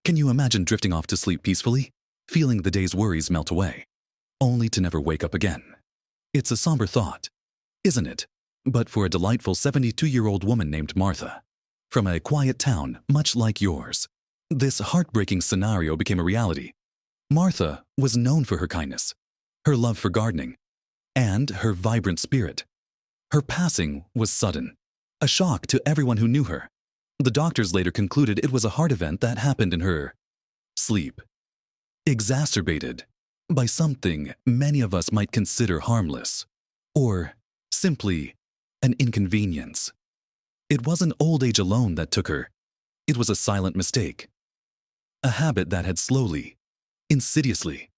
Can you imagine drifting off to sleep peacefully, feeling the day's worries melt away, only to never wake up again? It's a somber thought, isn't it? But for a delightful 72-year-old woman named Martha, from a quiet town much like yours, this heartbreaking scenario became a reality. Martha was known for her kindness, her love for gardening, and her vibrant spirit. Her passing was sudden, a shock to everyone who knew her. The doctors later concluded it was a heart event that happened in her sleep, exacerbated by something many of us might consider harmless, or simply an inconvenience. It wasn't old age alone that took her. It was a silent mistake, a habit that had slowly, insidiously,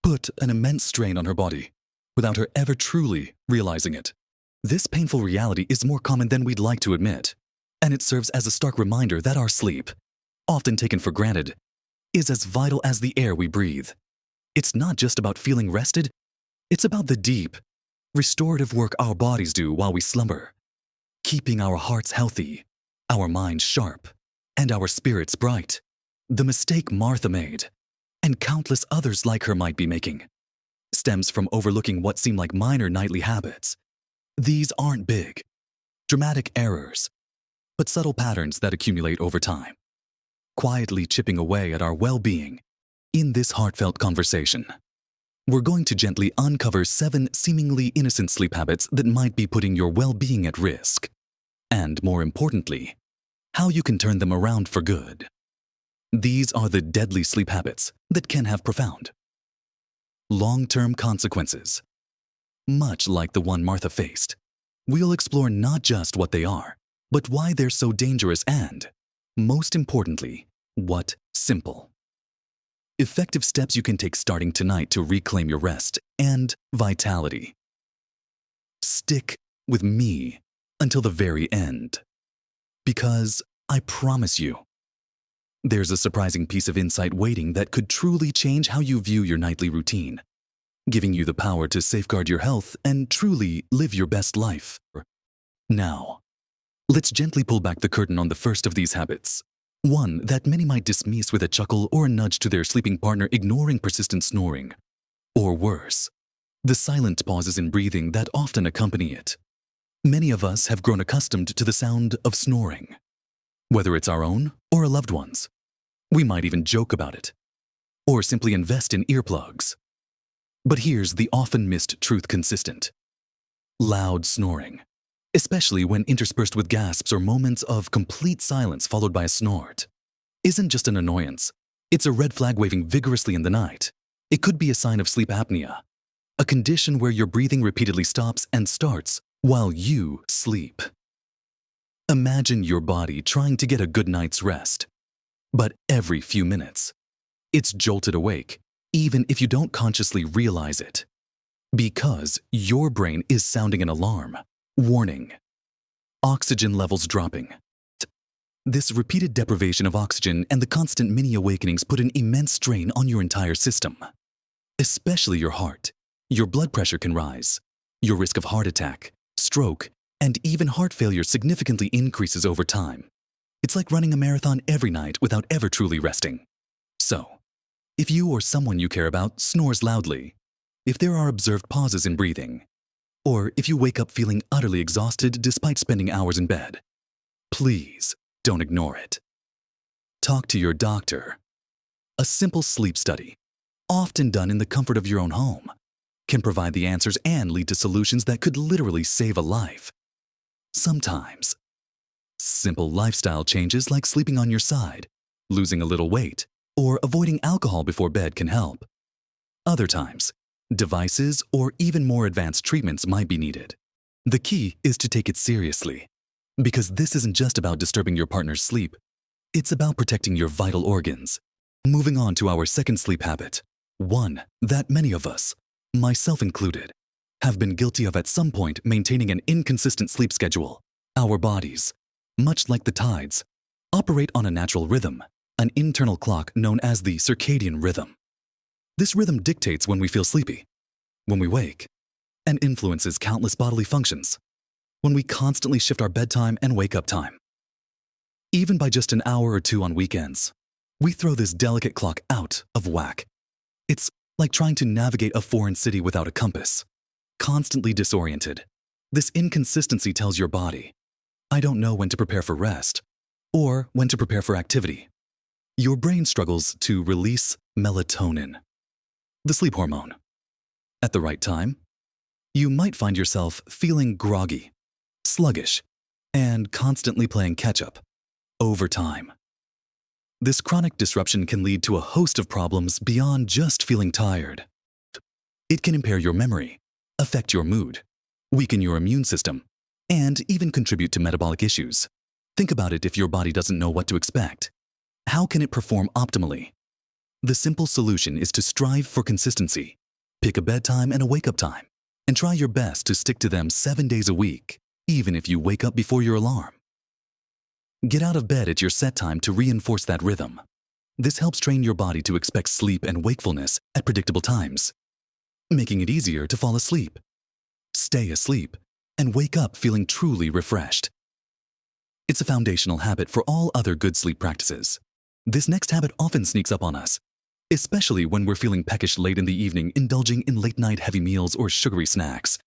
put an immense strain on her body without her ever truly realizing it. This painful reality is more common than we'd like to admit, and it serves as a stark reminder that our sleep, often taken for granted, is as vital as the air we breathe. It's not just about feeling rested, it's about the deep, restorative work our bodies do while we slumber, keeping our hearts healthy, our minds sharp, and our spirits bright. The mistake Martha made, and countless others like her might be making, stems from overlooking what seem like minor nightly habits. These aren't big, dramatic errors, but subtle patterns that accumulate over time, quietly chipping away at our well-being. In this heartfelt conversation, we're going to gently uncover 7 seemingly innocent sleep habits that might be putting your well-being at risk, and more importantly, how you can turn them around for good. These are the deadly sleep habits that can have profound, long-term consequences. Much like the one Martha faced, we'll explore not just what they are, but why they're so dangerous and, most importantly, what simple, effective steps you can take starting tonight to reclaim your rest and vitality. Stick with me until the very end, because I promise you, there's a surprising piece of insight waiting that could truly change how you view your nightly routine, giving you the power to safeguard your health and truly live your best life. Now, let's gently pull back the curtain on the first of these habits, one that many might dismiss with a chuckle or a nudge to their sleeping partner, ignoring persistent snoring. Or worse, the silent pauses in breathing that often accompany it. Many of us have grown accustomed to the sound of snoring, whether it's our own or a loved one's. We might even joke about it, or simply invest in earplugs. But here's the often missed truth consistent. Loud snoring, especially when interspersed with gasps or moments of complete silence followed by a snort, isn't just an annoyance. It's a red flag waving vigorously in the night. It could be a sign of sleep apnea, a condition where your breathing repeatedly stops and starts while you sleep. Imagine your body trying to get a good night's rest, but every few minutes, it's jolted awake, even if you don't consciously realize it, because your brain is sounding an alarm. Warning: oxygen levels dropping. This repeated deprivation of oxygen and the constant mini awakenings put an immense strain on your entire system, especially your heart. Your blood pressure can rise. Your risk of heart attack, stroke, and even heart failure significantly increases over time. It's like running a marathon every night without ever truly resting. So, if you or someone you care about snores loudly, if there are observed pauses in breathing, or if you wake up feeling utterly exhausted despite spending hours in bed, please don't ignore it. Talk to your doctor. A simple sleep study, often done in the comfort of your own home, can provide the answers and lead to solutions that could literally save a life. Sometimes, simple lifestyle changes like sleeping on your side, losing a little weight, or avoiding alcohol before bed can help. Other times, devices or even more advanced treatments might be needed. The key is to take it seriously, because this isn't just about disturbing your partner's sleep. It's about protecting your vital organs. Moving on to our second sleep habit, one that many of us, myself included, have been guilty of at some point: maintaining an inconsistent sleep schedule. Our bodies, much like the tides, operate on a natural rhythm, an internal clock known as the circadian rhythm. This rhythm dictates when we feel sleepy, when we wake, and influences countless bodily functions, when we constantly shift our bedtime and wake-up time. Even by just an hour or two on weekends, we throw this delicate clock out of whack. It's like trying to navigate a foreign city without a compass. Constantly disoriented, this inconsistency tells your body, I don't know when to prepare for rest or when to prepare for activity. Your brain struggles to release melatonin, the sleep hormone. At the right time, you might find yourself feeling groggy, sluggish, and constantly playing catch-up over time. This chronic disruption can lead to a host of problems beyond just feeling tired. It can impair your memory, affect your mood, weaken your immune system, and even contribute to metabolic issues. Think about it if your body doesn't know what to expect. How can it perform optimally? The simple solution is to strive for consistency. Pick a bedtime and a wake-up time, and try your best to stick to them 7 days a week, even if you wake up before your alarm. Get out of bed at your set time to reinforce that rhythm. This helps train your body to expect sleep and wakefulness at predictable times, making it easier to fall asleep, stay asleep, and wake up feeling truly refreshed. It's a foundational habit for all other good sleep practices. This next habit often sneaks up on us, especially when we're feeling peckish late in the evening, indulging in late-night heavy meals or sugary snacks.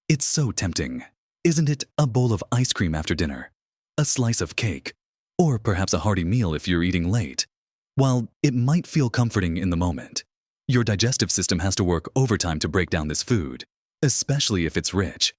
It's so tempting, isn't it? A bowl of ice cream after dinner, a slice of cake, or perhaps a hearty meal if you're eating late. While it might feel comforting in the moment, your digestive system has to work overtime to break down this food, especially if it's rich,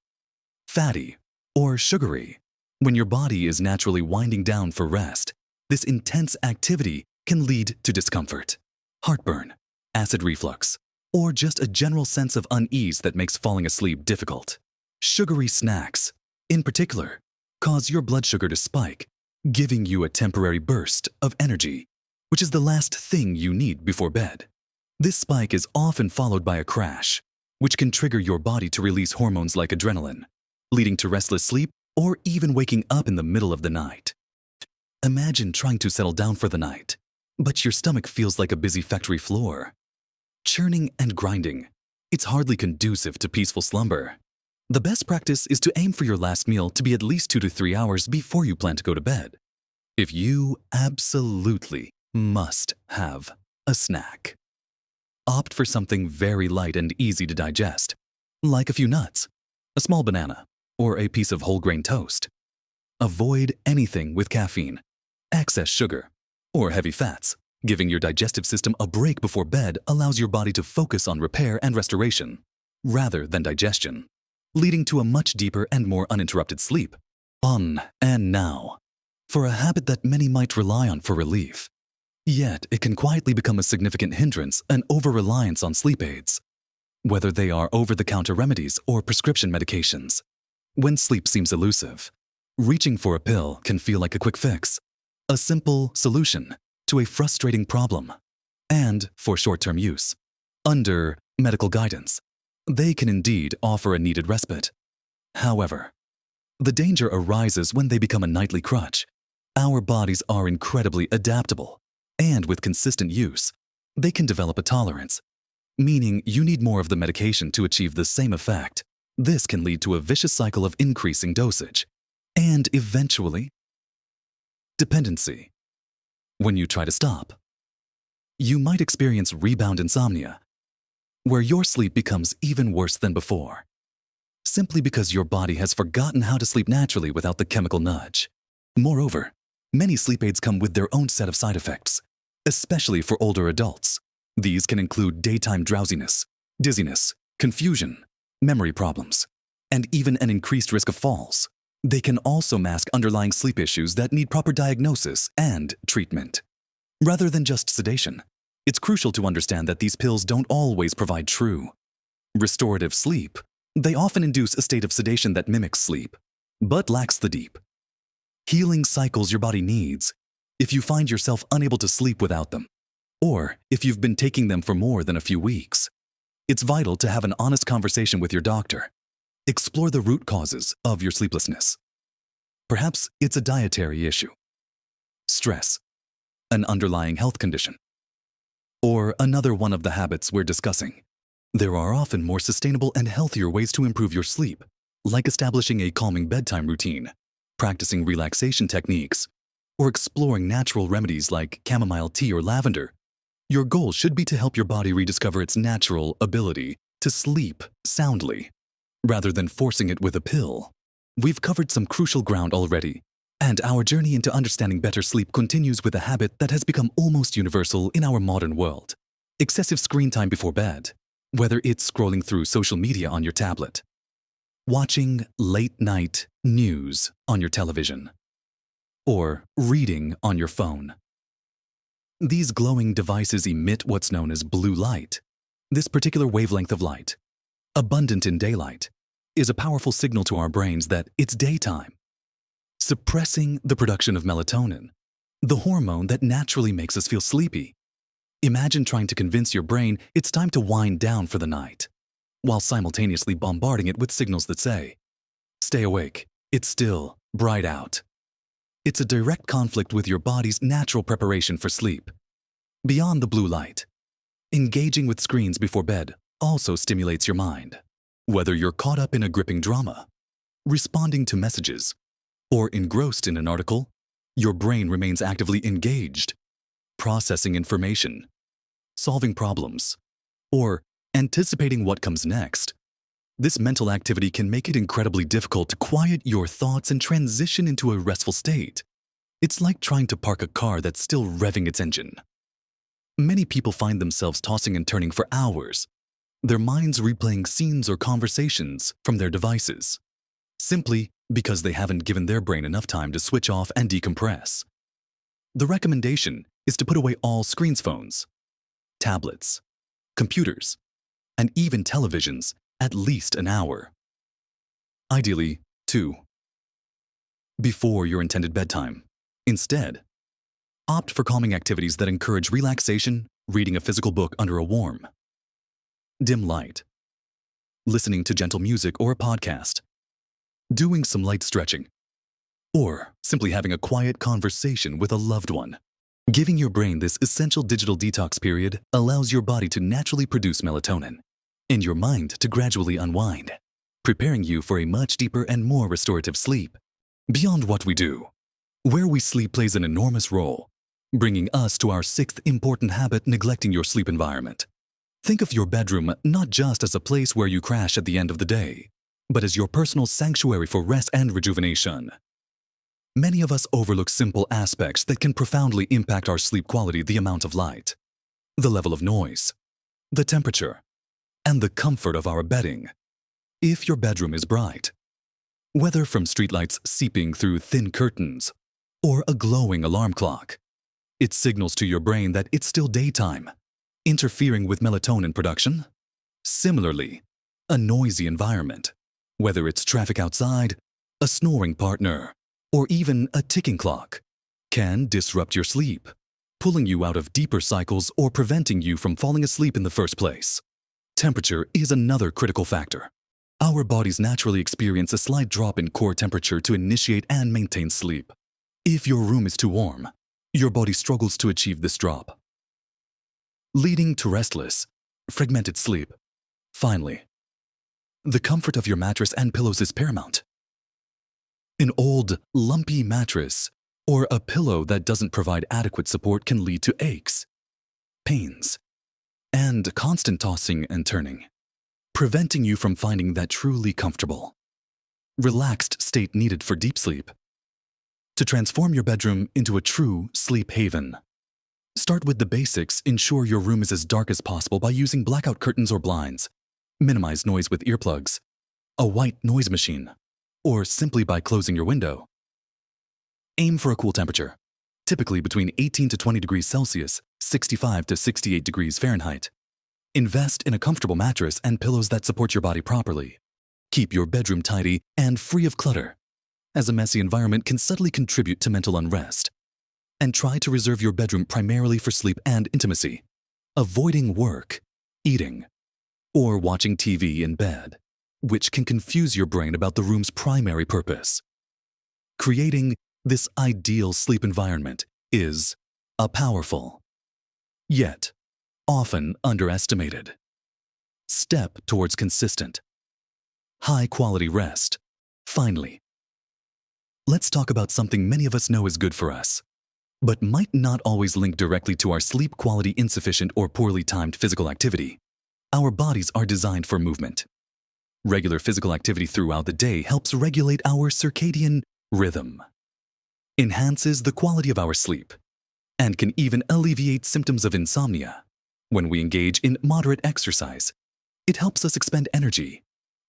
fatty, or sugary. When your body is naturally winding down for rest, this intense activity can lead to discomfort, heartburn, acid reflux, or just a general sense of unease that makes falling asleep difficult. Sugary snacks, in particular, cause your blood sugar to spike, giving you a temporary burst of energy, which is the last thing you need before bed. This spike is often followed by a crash, which can trigger your body to release hormones like adrenaline, leading to restless sleep or even waking up in the middle of the night. Imagine trying to settle down for the night, but your stomach feels like a busy factory floor. Churning and grinding, it's hardly conducive to peaceful slumber. The best practice is to aim for your last meal to be at least 2 to 3 hours before you plan to go to bed. If you absolutely must have a snack, opt for something very light and easy to digest, like a few nuts, a small banana, or a piece of whole grain toast. Avoid anything with caffeine, excess sugar, or heavy fats. Giving your digestive system a break before bed allows your body to focus on repair and restoration, rather than digestion, leading to a much deeper and more uninterrupted sleep. On and now, for a habit that many might rely on for relief. Yet it can quietly become a significant hindrance and over-reliance on sleep aids, whether they are over-the-counter remedies or prescription medications. When sleep seems elusive, reaching for a pill can feel like a quick fix, a simple solution to a frustrating problem. And for short-term use, under medical guidance, they can indeed offer a needed respite. However, the danger arises when they become a nightly crutch. Our bodies are incredibly adaptable, and with consistent use, they can develop a tolerance, meaning you need more of the medication to achieve the same effect. This can lead to a vicious cycle of increasing dosage, and eventually, dependency. When you try to stop, you might experience rebound insomnia, where your sleep becomes even worse than before, simply because your body has forgotten how to sleep naturally without the chemical nudge. Moreover, many sleep aids come with their own set of side effects, especially for older adults. These can include daytime drowsiness, dizziness, confusion, memory problems, and even an increased risk of falls. They can also mask underlying sleep issues that need proper diagnosis and treatment. Rather than just sedation, it's crucial to understand that these pills don't always provide true restorative sleep. They often induce a state of sedation that mimics sleep, but lacks the deep healing cycles your body needs. If you find yourself unable to sleep without them, or if you've been taking them for more than a few weeks, it's vital to have an honest conversation with your doctor. Explore the root causes of your sleeplessness. Perhaps it's a dietary issue, stress, an underlying health condition, or another one of the habits we're discussing. There are often more sustainable and healthier ways to improve your sleep, like establishing a calming bedtime routine, practicing relaxation techniques, or exploring natural remedies like chamomile tea or lavender, your goal should be to help your body rediscover its natural ability to sleep soundly, rather than forcing it with a pill. We've covered some crucial ground already, and our journey into understanding better sleep continues with a habit that has become almost universal in our modern world: excessive screen time before bed, whether it's scrolling through social media on your tablet, watching late-night news on your television, or reading on your phone. These glowing devices emit what's known as blue light. This particular wavelength of light, abundant in daylight, is a powerful signal to our brains that it's daytime, suppressing the production of melatonin, the hormone that naturally makes us feel sleepy. Imagine trying to convince your brain it's time to wind down for the night, while simultaneously bombarding it with signals that say, "Stay awake, it's still bright out." It's a direct conflict with your body's natural preparation for sleep. Beyond the blue light, engaging with screens before bed also stimulates your mind. Whether you're caught up in a gripping drama, responding to messages, or engrossed in an article, your brain remains actively engaged, processing information, solving problems, or anticipating what comes next. This mental activity can make it incredibly difficult to quiet your thoughts and transition into a restful state. It's like trying to park a car that's still revving its engine. Many people find themselves tossing and turning for hours, their minds replaying scenes or conversations from their devices, simply because they haven't given their brain enough time to switch off and decompress. The recommendation is to put away all screens, phones, tablets, computers, and even televisions at least an hour. Ideally, 2. Before your intended bedtime. Instead, opt for calming activities that encourage relaxation, reading a physical book under a warm, dim light, listening to gentle music or a podcast, doing some light stretching, or simply having a quiet conversation with a loved one. Giving your brain this essential digital detox period allows your body to naturally produce melatonin and your mind to gradually unwind, preparing you for a much deeper and more restorative sleep. Beyond what we do, where we sleep plays an enormous role, bringing us to our 6th important habit: neglecting your sleep environment. Think of your bedroom not just as a place where you crash at the end of the day, but as your personal sanctuary for rest and rejuvenation. Many of us overlook simple aspects that can profoundly impact our sleep quality: the amount of light, the level of noise, the temperature, and the comfort of our bedding. If your bedroom is bright, whether from streetlights seeping through thin curtains or a glowing alarm clock, it signals to your brain that it's still daytime, interfering with melatonin production. Similarly, a noisy environment, whether it's traffic outside, a snoring partner, or even a ticking clock, can disrupt your sleep, pulling you out of deeper cycles or preventing you from falling asleep in the first place. Temperature is another critical factor. Our bodies naturally experience a slight drop in core temperature to initiate and maintain sleep. If your room is too warm, your body struggles to achieve this drop, leading to restless, fragmented sleep. Finally, the comfort of your mattress and pillows is paramount. An old, lumpy mattress or a pillow that doesn't provide adequate support can lead to aches, pains, and constant tossing and turning, preventing you from finding that truly comfortable, relaxed state needed for deep sleep. To transform your bedroom into a true sleep haven, start with the basics. Ensure your room is as dark as possible by using blackout curtains or blinds. Minimize noise with earplugs, a white noise machine, or simply by closing your window. Aim for a cool temperature, typically between 18 to 20 degrees Celsius, 65 to 68 degrees Fahrenheit. Invest in a comfortable mattress and pillows that support your body properly. Keep your bedroom tidy and free of clutter, as a messy environment can subtly contribute to mental unrest. And try to reserve your bedroom primarily for sleep and intimacy, avoiding work, eating, or watching TV in bed, which can confuse your brain about the room's primary purpose. Creating this ideal sleep environment is a powerful, yet often underestimated, step towards consistent, high-quality rest. Finally, let's talk about something many of us know is good for us: but might not always link directly to our sleep quality insufficient or poorly timed physical activity. Our bodies are designed for movement. Regular physical activity throughout the day helps regulate our circadian rhythm, enhances the quality of our sleep, and can even alleviate symptoms of insomnia. When we engage in moderate exercise, it helps us expend energy,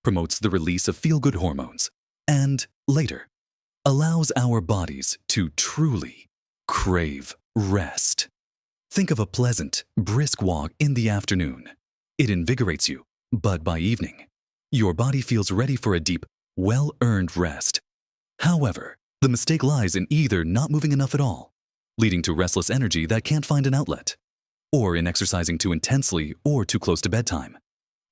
promotes the release of feel-good hormones, and, later, allows our bodies to truly crave rest. Think of a pleasant, brisk walk in the afternoon. It invigorates you, but by evening, your body feels ready for a deep, well-earned rest. However, the mistake lies in either not moving enough at all, leading to restless energy that can't find an outlet, or in exercising too intensely or too close to bedtime.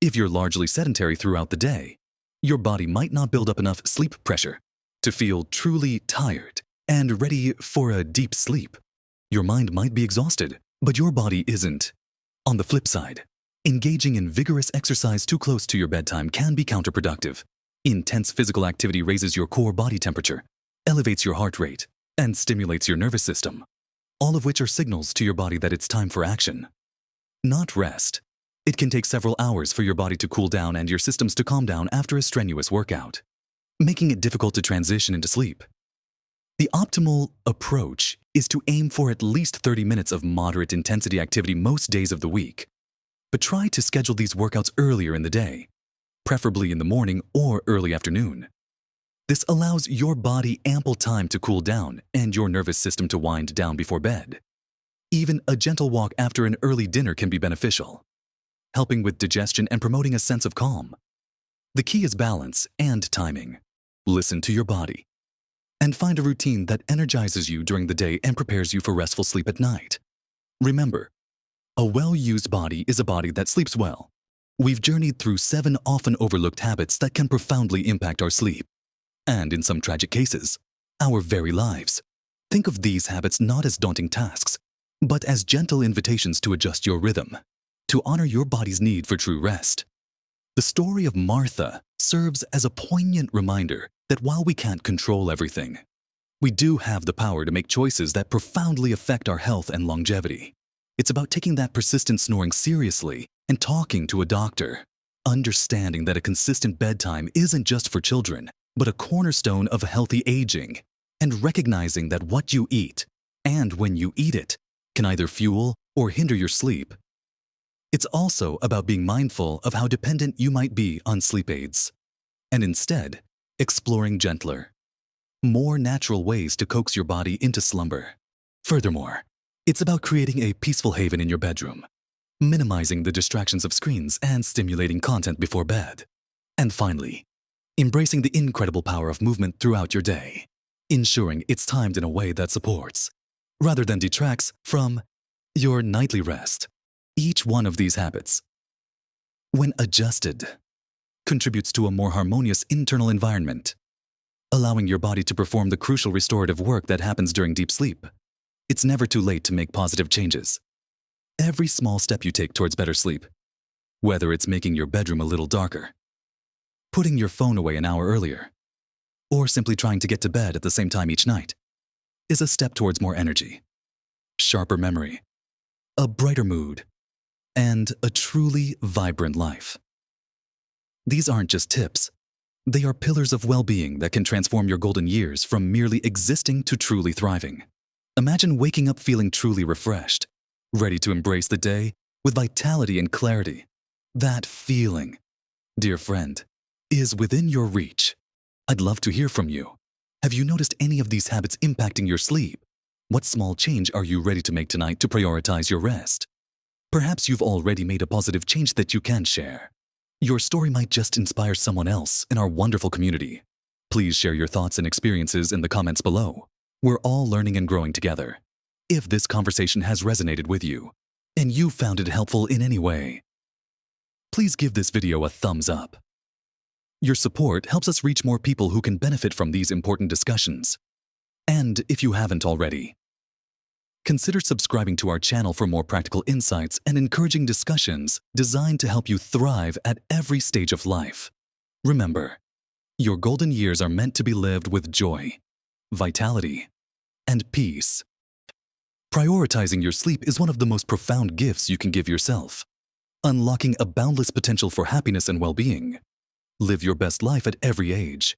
If you're largely sedentary throughout the day, your body might not build up enough sleep pressure to feel truly tired and ready for a deep sleep. Your mind might be exhausted, but your body isn't. On the flip side, engaging in vigorous exercise too close to your bedtime can be counterproductive. Intense physical activity raises your core body temperature, elevates your heart rate, and stimulates your nervous system, all of which are signals to your body that it's time for action, not rest. It can take several hours for your body to cool down and your systems to calm down after a strenuous workout, making it difficult to transition into sleep. The optimal approach is to aim for at least 30 minutes of moderate intensity activity most days of the week, but try to schedule these workouts earlier in the day, preferably in the morning or early afternoon. This allows your body ample time to cool down and your nervous system to wind down before bed. Even a gentle walk after an early dinner can be beneficial, helping with digestion and promoting a sense of calm. The key is balance and timing. Listen to your body and find a routine that energizes you during the day and prepares you for restful sleep at night. Remember, a well-used body is a body that sleeps well. We've journeyed through 7 often overlooked habits that can profoundly impact our sleep, and in some tragic cases, our very lives. Think of these habits not as daunting tasks, but as gentle invitations to adjust your rhythm, to honor your body's need for true rest. The story of Martha serves as a poignant reminder that while we can't control everything, we do have the power to make choices that profoundly affect our health and longevity. It's about taking that persistent snoring seriously and talking to a doctor, understanding that a consistent bedtime isn't just for children, but a cornerstone of healthy aging, and recognizing that what you eat, and when you eat it, can either fuel or hinder your sleep. It's also about being mindful of how dependent you might be on sleep aids, and instead, exploring gentler, more natural ways to coax your body into slumber. Furthermore, it's about creating a peaceful haven in your bedroom, minimizing the distractions of screens and stimulating content before bed. And finally, embracing the incredible power of movement throughout your day, ensuring it's timed in a way that supports, rather than detracts from, your nightly rest. Each one of these habits, when adjusted, contributes to a more harmonious internal environment, allowing your body to perform the crucial restorative work that happens during deep sleep. It's never too late to make positive changes. Every small step you take towards better sleep, whether it's making your bedroom a little darker, putting your phone away an hour earlier, or simply trying to get to bed at the same time each night, is a step towards more energy, sharper memory, a brighter mood, and a truly vibrant life. These aren't just tips. They are pillars of well-being that can transform your golden years from merely existing to truly thriving. Imagine waking up feeling truly refreshed, ready to embrace the day with vitality and clarity. That feeling, dear friend, is within your reach. I'd love to hear from you. Have you noticed any of these habits impacting your sleep? What small change are you ready to make tonight to prioritize your rest? Perhaps you've already made a positive change that you can share. Your story might just inspire someone else in our wonderful community. Please share your thoughts and experiences in the comments below. We're all learning and growing together. If this conversation has resonated with you, and you found it helpful in any way, please give this video a thumbs up. Your support helps us reach more people who can benefit from these important discussions. And if you haven't already, consider subscribing to our channel for more practical insights and encouraging discussions designed to help you thrive at every stage of life. Remember, your golden years are meant to be lived with joy, vitality, and peace. Prioritizing your sleep is one of the most profound gifts you can give yourself, unlocking a boundless potential for happiness and well-being. Live your best life at every age.